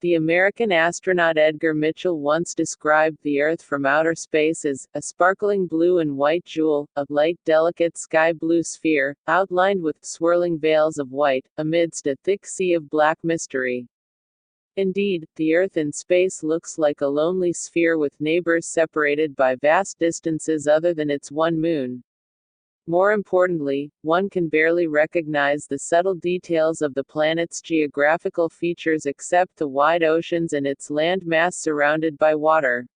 The American astronaut Edgar Mitchell once described the Earth from outer space as a sparkling blue and white jewel, a light, delicate sky blue sphere, outlined with swirling veils of white, amidst a thick sea of black mystery. Indeed, the Earth in space looks like a lonely sphere with neighbors separated by vast distances other than its one moon. More importantly, one can barely recognize the subtle details of the planet's geographical features except the wide oceans and its land mass surrounded by water.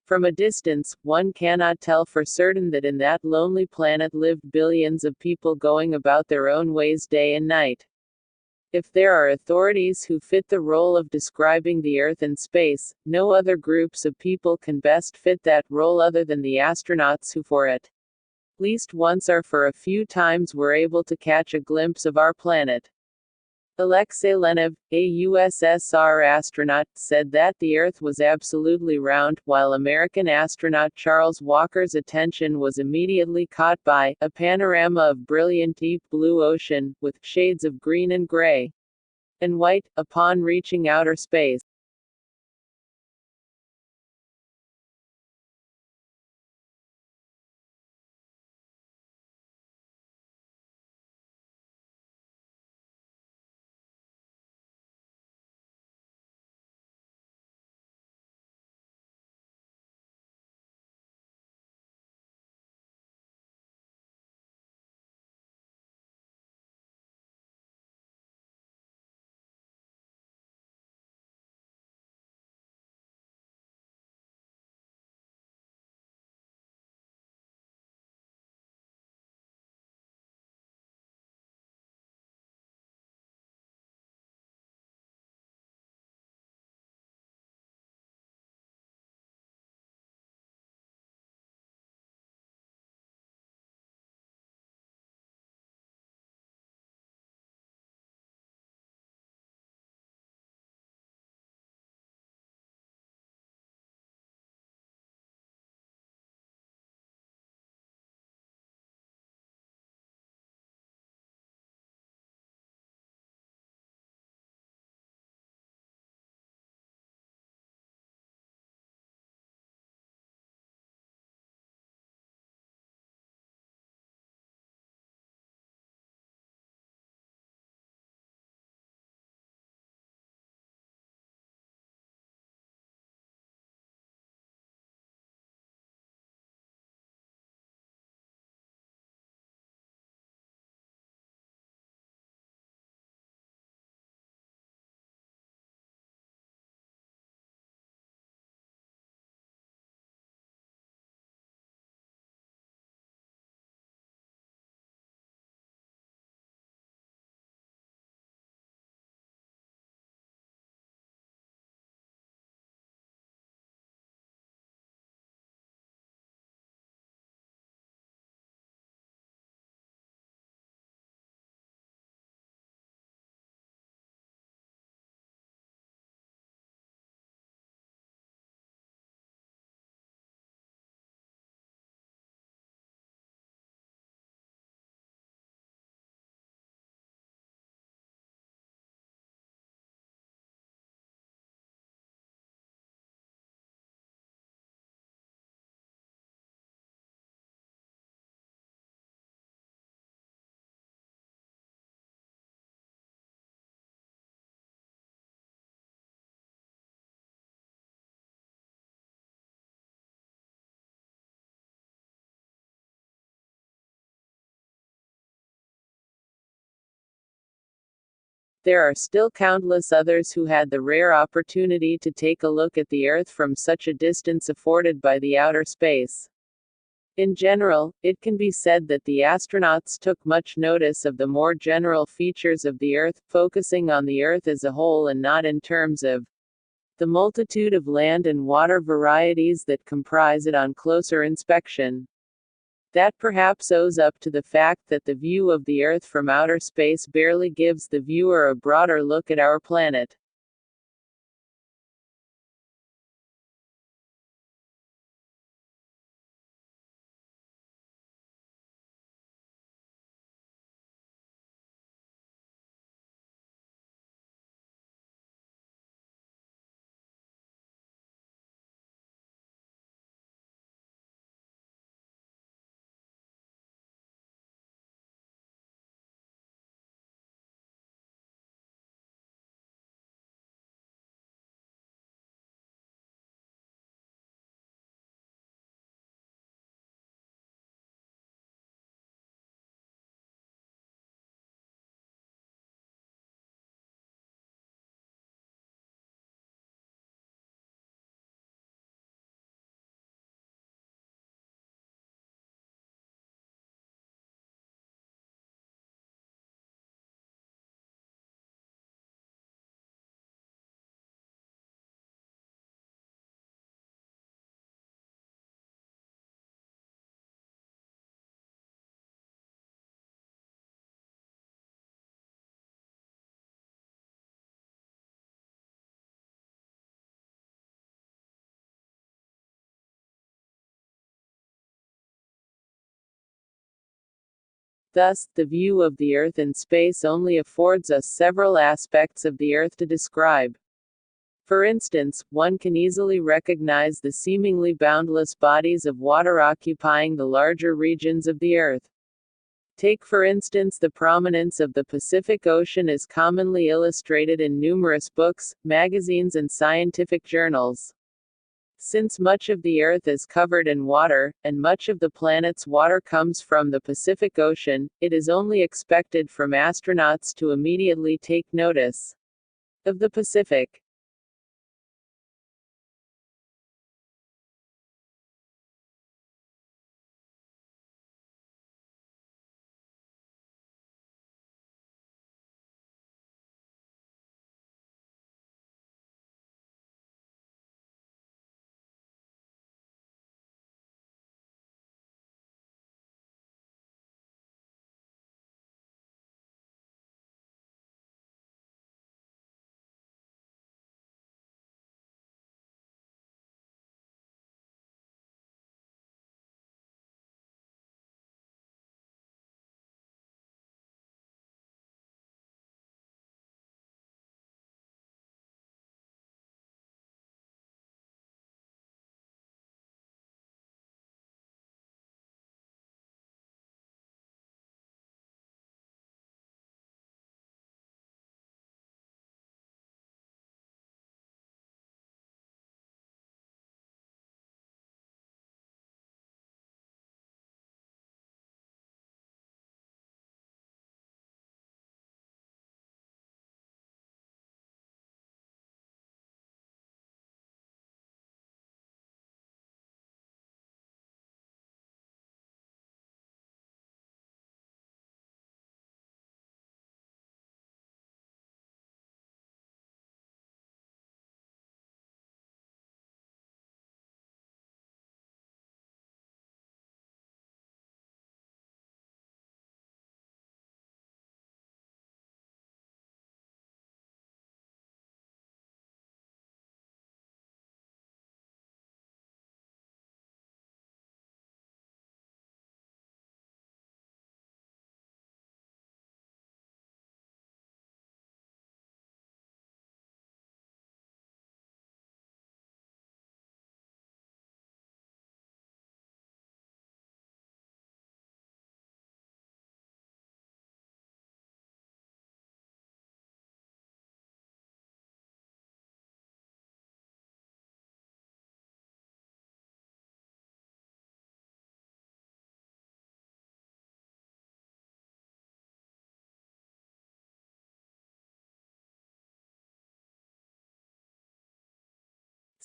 From a distance, one cannot tell for certain that in that lonely planet lived billions of people going about their own ways day and night. If there are authorities who fit the role of describing the Earth and space, no other groups of people can best fit that role other than the astronauts who for at least once or for a few times were able to catch a glimpse of our planet. Aleksei Lenov, a USSR astronaut, said that the Earth was absolutely round, while American astronaut Charles Walker's attention was immediately caught by a panorama of brilliant deep blue ocean, with shades of green and gray and white, upon reaching outer space. there are still countless others who had the rare opportunity to take a look at the Earth from such a distance afforded by the outer space. In general, it can be said that the astronauts took much notice of the more general features of the Earth, focusing on the Earth as a whole and not in terms of the multitude of land and water varieties that comprise it on closer inspection. That perhaps owes up to the fact that the view of the Earth from outer space barely gives the viewer a broader look at our planet. Thus, the view of the Earth in space only affords us several aspects of the Earth to describe. For instance, one can easily recognize the seemingly boundless bodies of water occupying the larger regions of the Earth. Take for instance the prominence of the Pacific Ocean is commonly illustrated in numerous books, magazines and scientific journals. Since much of the Earth is covered in water, and much of the planet's water comes from the Pacific Ocean, it is only expected from astronauts to immediately take notice of the Pacific.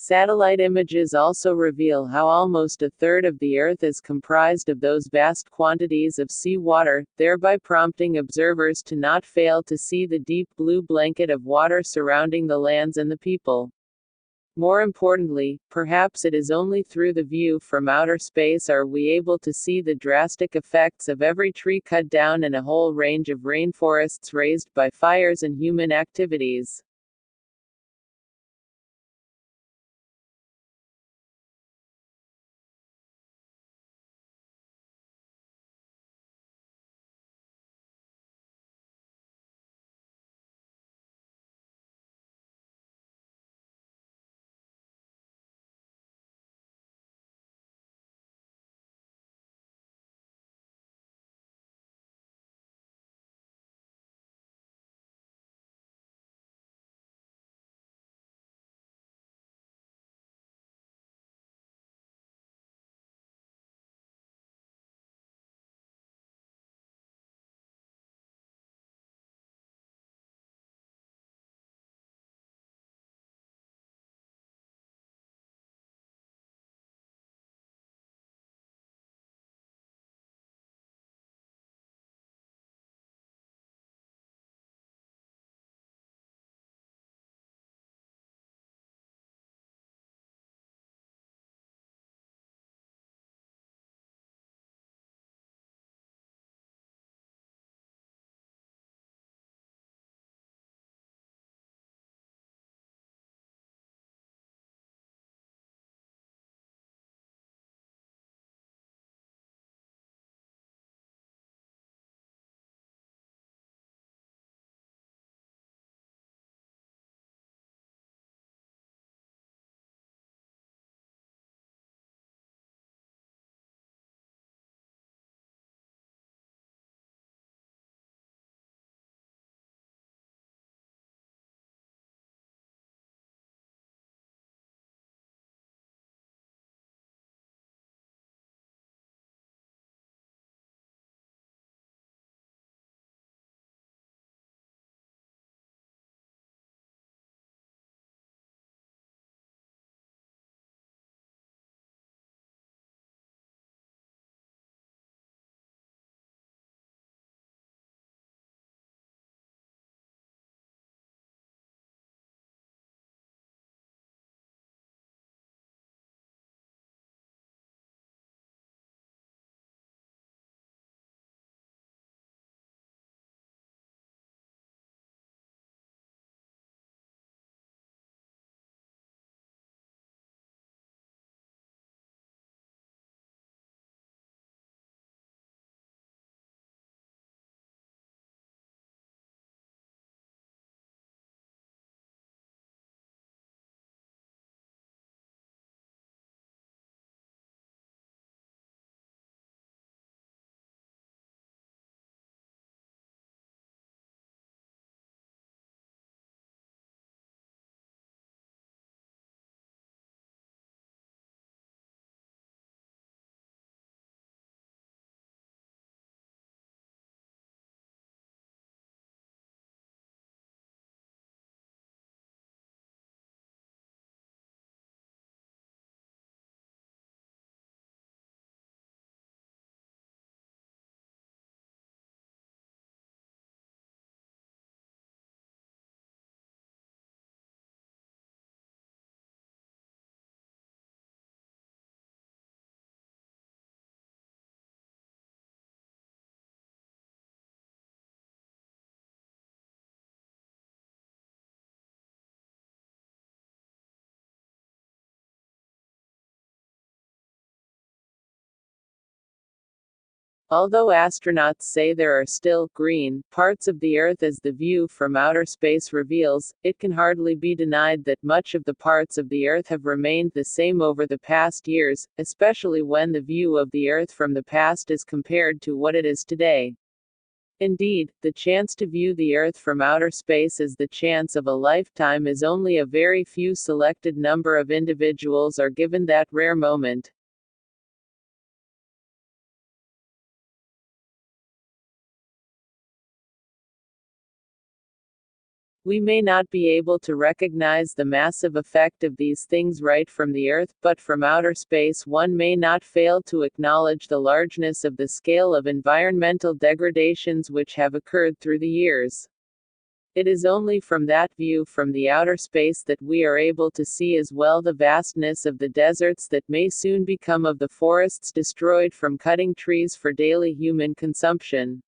Satellite images also reveal how almost a third of the Earth is comprised of those vast quantities of sea water, thereby prompting observers to not fail to see the deep blue blanket of water surrounding the lands and the people. More importantly, perhaps it is only through the view from outer space are we able to see the drastic effects of every tree cut down and a whole range of rainforests razed by fires and human activities. Although astronauts say there are still green parts of the Earth as the view from outer space reveals, it can hardly be denied that much of the parts of the Earth have remained the same over the past years, especially when the view of the Earth from the past is compared to what it is today. Indeed, the chance to view the Earth from outer space as the chance of a lifetime is only a very few selected number of individuals are given that rare moment. We may not be able to recognize the massive effect of these things right from the Earth, but from outer space one may not fail to acknowledge the largeness of the scale of environmental degradations which have occurred through the years. It is only from that view from the outer space that we are able to see as well the vastness of the deserts that may soon become, of the forests destroyed from cutting trees for daily human consumption.